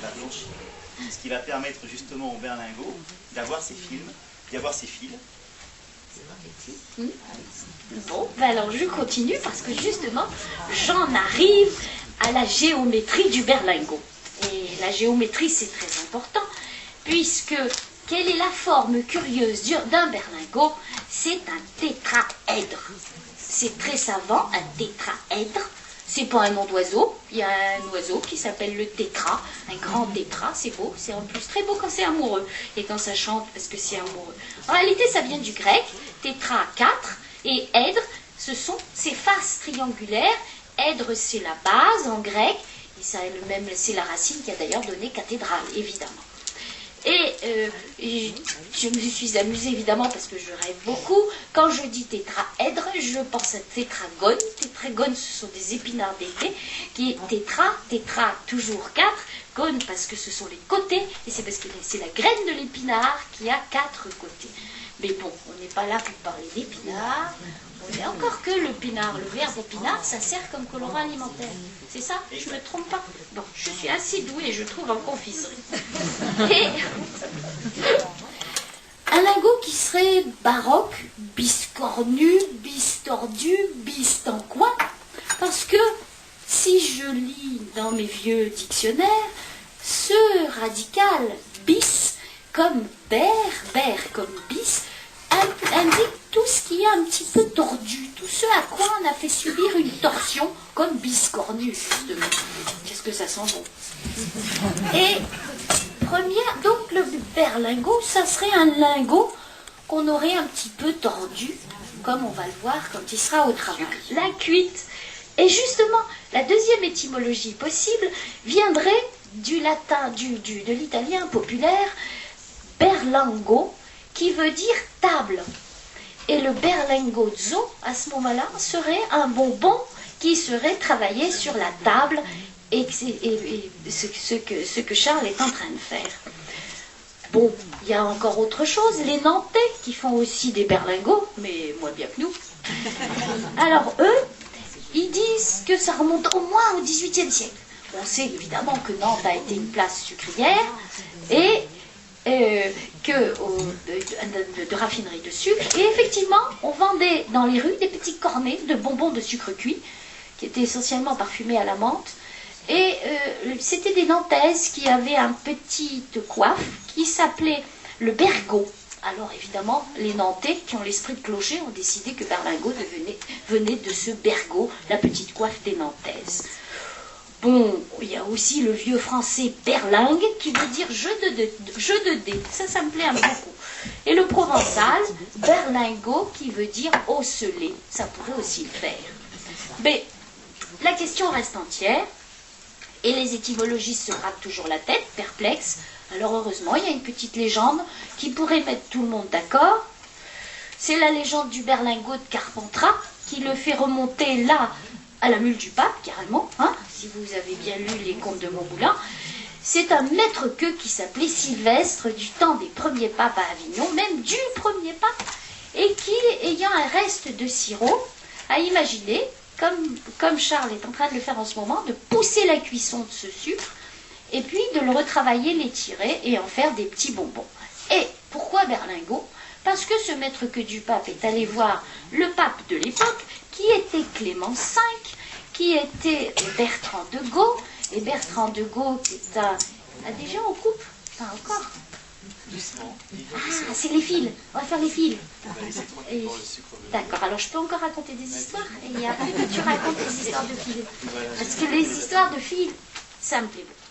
va blanchir. Ce qui va permettre justement au berlingot d'avoir ses films, d'avoir ses fils. Bon, ben alors je continue parce que justement, j'en arrive à la géométrie du berlingot. Et la géométrie, c'est très important, puisque quelle est la forme curieuse d'un berlingot? C'est un tétraèdre. C'est très savant, un tétraèdre. C'est pas un nom d'oiseau. Il y a un oiseau qui s'appelle le tétra, un grand tétra, c'est beau. C'est en plus très beau quand c'est amoureux et quand ça chante parce que c'est amoureux. En réalité, ça vient du grec, tétra 4, et èdre, ce sont ces faces triangulaires. Èdre, c'est la base en grec, et ça est c'est la racine qui a d'ailleurs donné cathédrale, évidemment. Et je me suis amusée évidemment parce que je rêve beaucoup. Quand je dis tétraèdre, je pense à tétragones. Tétragones, ce sont des épinards d'été. Qui est tétra toujours 4. Gone parce que ce sont les côtés. Et c'est parce que c'est la graine de l'épinard qui a 4 côtés. Mais bon, on n'est pas là pour parler d'épinards. Et encore que l'épinard, le verre d'épinard, ça sert comme colorant alimentaire. C'est ça? Je ne me trompe pas? Bon, je suis assez douée, je trouve, en confiserie. Et un lingot qui serait baroque, biscornu, bistordu, biste en coin. Parce que si je lis dans mes vieux dictionnaires, ce radical bis comme ber comme bis, indique tout ce qui est un petit peu tordu, tout ce à quoi on a fait subir une torsion, comme biscornu, justement. Qu'est-ce que ça sent bon. Et donc le berlingot, ça serait un lingot qu'on aurait un petit peu tordu, comme on va le voir quand il sera au travail. La cuite. Et justement, la deuxième étymologie possible viendrait du latin, de l'italien populaire, berlingo, qui veut dire table. Et le berlingozzo, à ce moment-là, serait un bonbon qui serait travaillé sur la table, et ce que Charles est en train de faire. Bon, il y a encore autre chose, les Nantais qui font aussi des berlingots, mais moins bien que nous. Alors eux, ils disent que ça remonte au moins au XVIIIe siècle. On sait évidemment que Nantes a été une place sucrière, et de raffinerie de sucre. Et effectivement, on vendait dans les rues des petits cornets de bonbons de sucre cuit, qui étaient essentiellement parfumés à la menthe. Et c'était des Nantaises qui avaient un petit coiffe qui s'appelait le bergot. Alors évidemment, les Nantais, qui ont l'esprit de clocher, ont décidé que berlingot venait de ce bergot, la petite coiffe des Nantaises. Bon, il y a aussi le vieux français berlingue qui veut dire jeu de dés. Ça me plaît beaucoup. Et le provençal, berlingot, qui veut dire osselet. Ça pourrait aussi le faire. Mais la question reste entière. Et les étymologistes se grattent toujours la tête, perplexes. Alors heureusement, il y a une petite légende qui pourrait mettre tout le monde d'accord. C'est la légende du berlingot de Carpentras, qui le fait remonter là, à la mule du pape, carrément, hein, si vous avez bien lu les contes de Montmoulin. C'est un maître-queux qui s'appelait Sylvestre du temps des premiers papes à Avignon, même du premier pape, et qui, ayant un reste de sirop, a imaginé, comme Charles est en train de le faire en ce moment, de pousser la cuisson de ce sucre, et puis de le retravailler, l'étirer, et en faire des petits bonbons. Et pourquoi berlingot? Parce que ce maître-queux du pape est allé voir le pape de l'époque, qui était Clément V, qui était Bertrand de Gaulle, et Bertrand de Gaulle qui est un... Ah, déjà on coupe? Pas encore. Doucement. Ah, c'est les fils. On va faire les fils. On va laisser tranquille Et... pour le sucre blanc. D'accord, alors je peux encore raconter des histoires, et après que tu racontes des histoires de fils. Voilà, Parce que les histoires de fils, ça me plaît beaucoup.